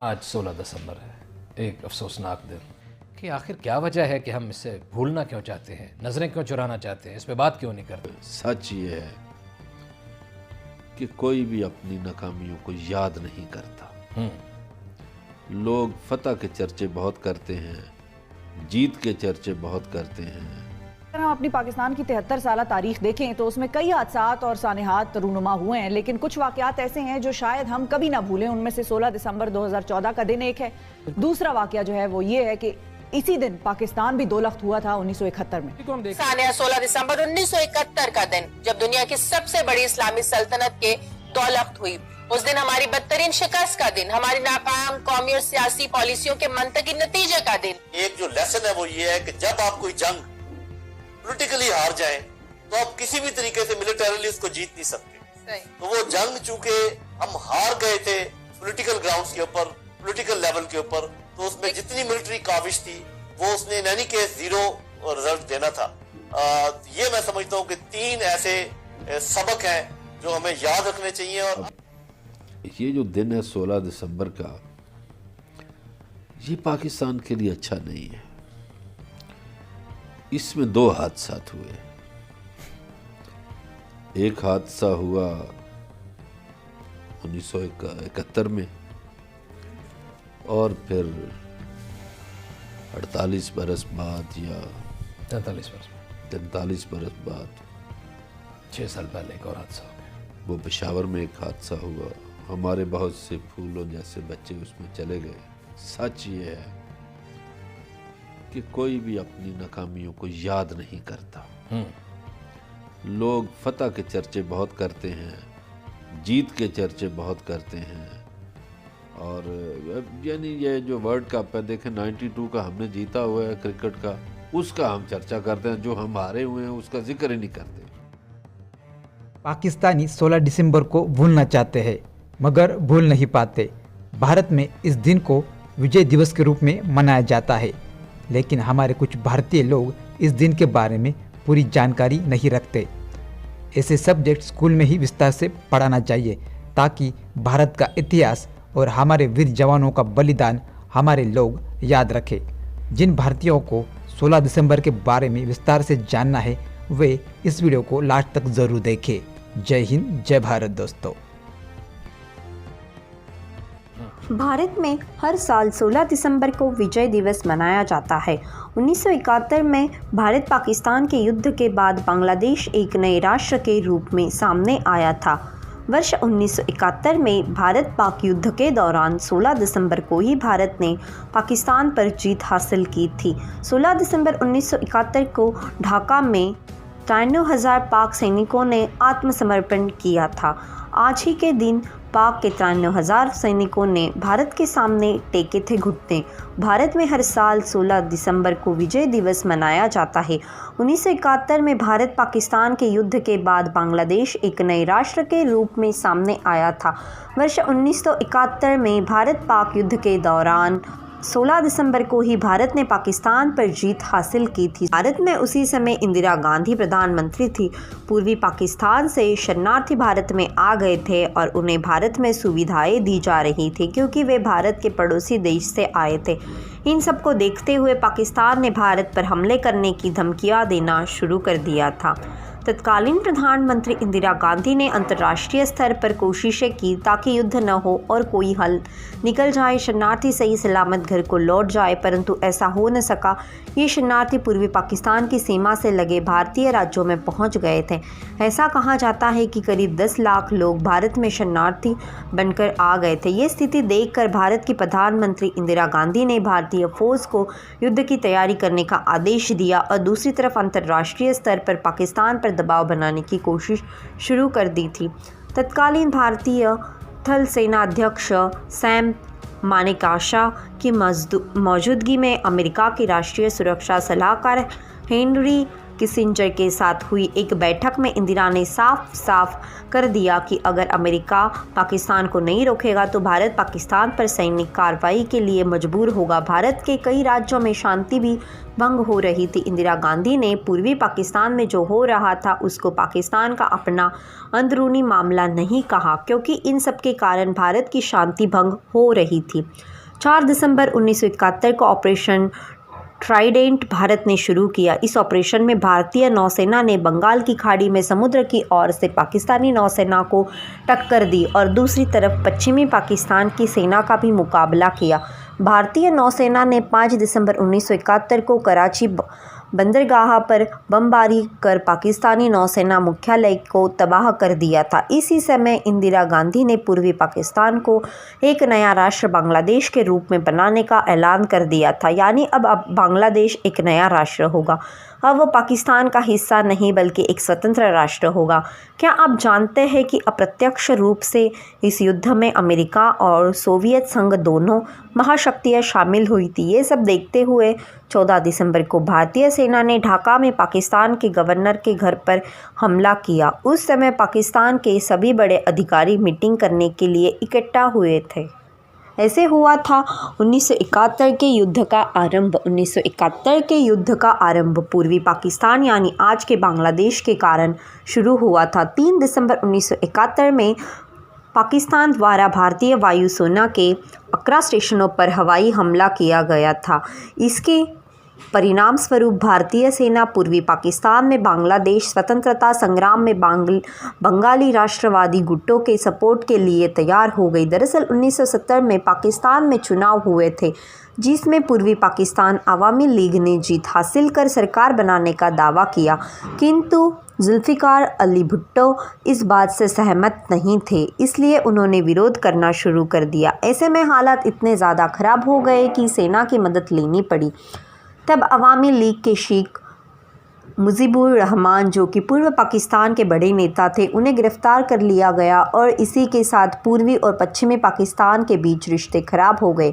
आज 16 दिसंबर है, एक अफसोसनाक दिन कि आखिर क्या वजह है कि हम इसे भूलना क्यों चाहते हैं, नज़रें क्यों चुराना चाहते हैं, इस पे बात क्यों नहीं करते। सच ये है कि कोई भी अपनी नाकामियों को याद नहीं करता। लोग फतह के चर्चे बहुत करते हैं, जीत के चर्चे बहुत करते हैं। अगर हम अपनी पाकिस्तान की 73 साल तारीख देखें तो उसमें कई हादसात और सानेहात रूनुमा हुए हैं, लेकिन कुछ वाकयात ऐसे हैं जो शायद हम कभी ना भूलें। उनमें से 16 दिसंबर 2014 का दिन एक है। दूसरा वाकया जो है वो ये है कि इसी दिन पाकिस्तान भी दो लख्त हुआ था 1971 में। सानिया 16 दिसंबर 1971 का दिन जब दुनिया की सबसे बड़ी इस्लामी सल्तनत के दो लख्त हुई। उस दिन हमारी बदतरीन शिकस्त का दिन, हमारी नाकाम कौमी और सियासी पॉलिसियों के मंतकी नतीजे का दिन। एक जो लेसन है वो ये है कि जब आप कोई जंग पॉलिटिकली हार जाएं तो आप किसी भी तरीके से मिलिटरीली उसको जीत नहीं सकते। तो वो जंग चूंकि हम हार गए थे पॉलिटिकल ग्राउंड्स के ऊपर, पॉलिटिकल लेवल के ऊपर, तो उसमें जितनी मिलिट्री काविश थी वो उसने in any case zero result देना था। ये मैं समझता हूँ कि तीन ऐसे सबक हैं जो हमें याद रखने चाहिए। और ये जो दिन है 16 दिसंबर का, ये पाकिस्तान के लिए अच्छा नहीं है। इसमें दो हादसात हुए। एक हादसा हुआ 1971 में और फिर 48 बरस बाद या 43 बरस बाद 6 साल पहले एक और हादसा हो गया। वो पेशावर में एक हादसा हुआ। हमारे बहुत से फूलों जैसे बच्चे उसमें चले गए। सच ये है कि कोई भी अपनी नाकामियों को याद नहीं करता। लोग फतह के चर्चे बहुत करते हैं, जीत के चर्चे बहुत करते हैं। और यानी ये जो वर्ल्ड कप है, देखें 92 का हमने जीता हुआ है क्रिकेट का, उसका हम चर्चा करते हैं। जो हम हारे हुए हैं उसका जिक्र ही नहीं करते। पाकिस्तानी 16 दिसंबर को भूलना चाहते हैं मगर भूल नहीं पाते। भारत में इस दिन को विजय दिवस के रूप में मनाया जाता है, लेकिन हमारे कुछ भारतीय लोग इस दिन के बारे में पूरी जानकारी नहीं रखते। ऐसे सब्जेक्ट स्कूल में ही विस्तार से पढ़ाना चाहिए ताकि भारत का इतिहास और हमारे वीर जवानों का बलिदान हमारे लोग याद रखें। जिन भारतीयों को 16 दिसंबर के बारे में विस्तार से जानना है वे इस वीडियो को लास्ट तक ज़रूर देखें। जय हिंद, जय भारत दोस्तों। भारत में हर साल 16 दिसंबर को विजय दिवस मनाया जाता है। 1971 में भारत पाकिस्तान के युद्ध के बाद बांग्लादेश एक नए राष्ट्र के रूप में सामने आया था। वर्ष 1971 में भारत पाक युद्ध के दौरान 16 दिसंबर को ही भारत ने पाकिस्तान पर जीत हासिल की थी। 16 दिसंबर 1971 को ढाका में 93,000 पाक सैनिकों ने आत्मसमर्पण किया था। आज ही के दिन पाक के 93,000 सैनिकों ने भारत के सामने टेके थे घुटने। भारत में हर साल 16 दिसंबर को विजय दिवस मनाया जाता है। 1971 में भारत पाकिस्तान के युद्ध के बाद बांग्लादेश एक नए राष्ट्र के रूप में सामने आया था। वर्ष 1971 में भारत पाक युद्ध के दौरान 16 दिसंबर को ही भारत ने पाकिस्तान पर जीत हासिल की थी। भारत में उसी समय इंदिरा गांधी प्रधानमंत्री थी। पूर्वी पाकिस्तान से शरणार्थी भारत में आ गए थे और उन्हें भारत में सुविधाएं दी जा रही थी क्योंकि वे भारत के पड़ोसी देश से आए थे। इन सब को देखते हुए पाकिस्तान ने भारत पर हमले करने की धमकियां देना शुरू कर दिया था। तत्कालीन प्रधानमंत्री इंदिरा गांधी ने अंतर्राष्ट्रीय स्तर पर कोशिशें की ताकि युद्ध न हो और कोई हल निकल जाए, शरणार्थी सही सलामत घर को लौट जाए, परंतु ऐसा हो न सका। ये शरणार्थी पूर्वी पाकिस्तान की सीमा से लगे भारतीय राज्यों में पहुंच गए थे। ऐसा कहा जाता है कि करीब 10 लाख लोग भारत में शरणार्थी बनकर आ गए थे। ये स्थिति देखकर भारत की प्रधानमंत्री इंदिरा गांधी ने भारतीय फौज को युद्ध की तैयारी करने का आदेश दिया और दूसरी तरफ अंतर्राष्ट्रीय स्तर पर पाकिस्तान पर दबाव बनाने की कोशिश शुरू कर दी थी। तत्कालीन भारतीय थल सेनाध्यक्ष सैम मानेकशॉ की मौजूदगी में अमेरिका की राष्ट्रीय सुरक्षा सलाहकार हेनरी किसिंजर के साथ हुई एक बैठक में इंदिरा ने साफ साफ कर दिया कि अगर अमेरिका पाकिस्तान को नहीं रोकेगा तो भारत पाकिस्तान पर सैनिक कार्रवाई के लिए मजबूर होगा। भारत के कई राज्यों में शांति भी भंग हो रही थी। इंदिरा गांधी ने पूर्वी पाकिस्तान में जो हो रहा था उसको पाकिस्तान का अपना अंदरूनी मामला नहीं कहा, क्योंकि इन सब के कारण भारत की शांति भंग हो रही थी। 4 दिसंबर 1971 को ऑपरेशन ट्राइडेंट भारत ने शुरू किया। इस ऑपरेशन में भारतीय नौसेना ने बंगाल की खाड़ी में समुद्र की ओर से पाकिस्तानी नौसेना को टक्कर दी और दूसरी तरफ पश्चिमी पाकिस्तान की सेना का भी मुकाबला किया। भारतीय नौसेना ने 5 दिसंबर 1971 को कराची बंदरगाह पर बमबारी कर पाकिस्तानी नौसेना मुख्यालय को तबाह कर दिया था। इसी समय इंदिरा गांधी ने पूर्वी पाकिस्तान को एक नया राष्ट्र बांग्लादेश के रूप में बनाने का ऐलान कर दिया था। यानी अब बांग्लादेश एक नया राष्ट्र होगा। अब वो पाकिस्तान का हिस्सा नहीं बल्कि एक स्वतंत्र राष्ट्र होगा। क्या आप जानते हैं कि अप्रत्यक्ष रूप से इस युद्ध में अमेरिका और सोवियत संघ दोनों महाशक्तियां शामिल हुई थी। ये सब देखते हुए 14 दिसंबर को भारतीय सेना ने ढाका में पाकिस्तान के गवर्नर के घर पर हमला किया। उस समय पाकिस्तान के सभी बड़े अधिकारी मीटिंग करने के लिए इकट्ठा हुए थे। ऐसे हुआ था 1971 के युद्ध का आरंभ। 1971 के युद्ध का आरंभ पूर्वी पाकिस्तान यानी आज के बांग्लादेश के कारण शुरू हुआ था। 3 दिसंबर 1971 में पाकिस्तान द्वारा भारतीय वायुसेना के 11 स्टेशनों पर हवाई हमला किया गया था। इसके परिणाम स्वरूप भारतीय सेना पूर्वी पाकिस्तान में बांग्लादेश स्वतंत्रता संग्राम में बंगाली राष्ट्रवादी गुटों के सपोर्ट के लिए तैयार हो गई। दरअसल 1970 में पाकिस्तान में चुनाव हुए थे जिसमें पूर्वी पाकिस्तान अवामी लीग ने जीत हासिल कर सरकार बनाने का दावा किया, किंतु जुल्फ़िकार अली भुट्टो इस बात से सहमत नहीं थे, इसलिए उन्होंने विरोध करना शुरू कर दिया। ऐसे में हालात इतने ज़्यादा खराब हो गए कि सेना की मदद लेनी पड़ी। तब अवामी लीग के शेख मुजीबुर रहमान, जो कि पूर्व पाकिस्तान के बड़े नेता थे, उन्हें गिरफ्तार कर लिया गया और इसी के साथ पूर्वी और पश्चिमी पाकिस्तान के बीच रिश्ते खराब हो गए।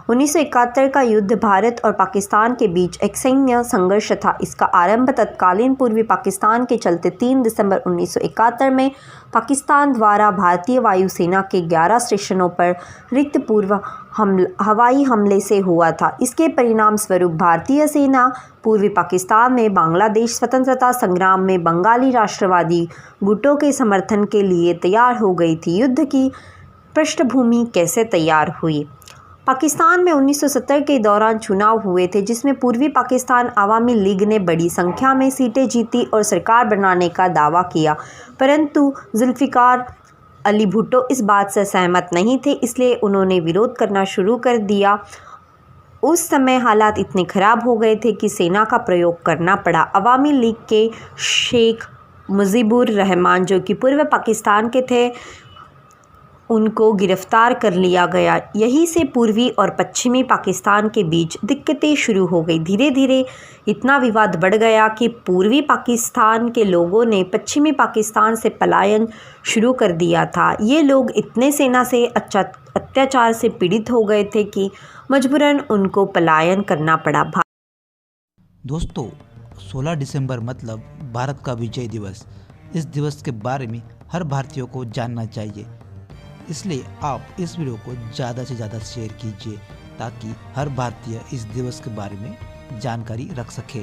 1971 का युद्ध भारत और पाकिस्तान के बीच एक सैन्य संघर्ष था। इसका आरंभ तत्कालीन पूर्वी पाकिस्तान के चलते 3 दिसंबर 1971 में पाकिस्तान द्वारा भारतीय वायुसेना के 11 स्टेशनों पर रिक्त पूर्व हवाई हमले से हुआ था। इसके परिणाम स्वरूप भारतीय सेना पूर्वी पाकिस्तान में बांग्लादेश स्वतंत्रता संग्राम में बंगाली राष्ट्रवादी गुटों के समर्थन के लिए तैयार हो गई थी। युद्ध की पृष्ठभूमि कैसे तैयार हुई? पाकिस्तान में 1970 के दौरान चुनाव हुए थे जिसमें पूर्वी पाकिस्तान अवामी लीग ने बड़ी संख्या में सीटें जीती और सरकार बनाने का दावा किया, परंतु जुल्फ़िकार अली भुट्टो इस बात से सहमत नहीं थे, इसलिए उन्होंने विरोध करना शुरू कर दिया। उस समय हालात इतने ख़राब हो गए थे कि सेना का प्रयोग करना पड़ा। अवामी लीग के शेख मुजीबुर रहमान, जो कि पूर्व पाकिस्तान के थे, उनको गिरफ्तार कर लिया गया। यहीं से पूर्वी और पश्चिमी पाकिस्तान के बीच दिक्कतें शुरू हो गई। धीरे धीरे इतना विवाद बढ़ गया कि पूर्वी पाकिस्तान के लोगों ने पश्चिमी पाकिस्तान से पलायन शुरू कर दिया था। ये लोग इतने सेना से अत्याचार से पीड़ित हो गए थे कि मजबूरन उनको पलायन करना पड़ा। दोस्तों, 16 दिसंबर मतलब भारत का विजय दिवस। इस दिवस के बारे में हर भारतीय को जानना चाहिए, इसलिए आप इस वीडियो को ज़्यादा से ज़्यादा शेयर कीजिए ताकि हर भारतीय इस दिवस के बारे में जानकारी रख सके।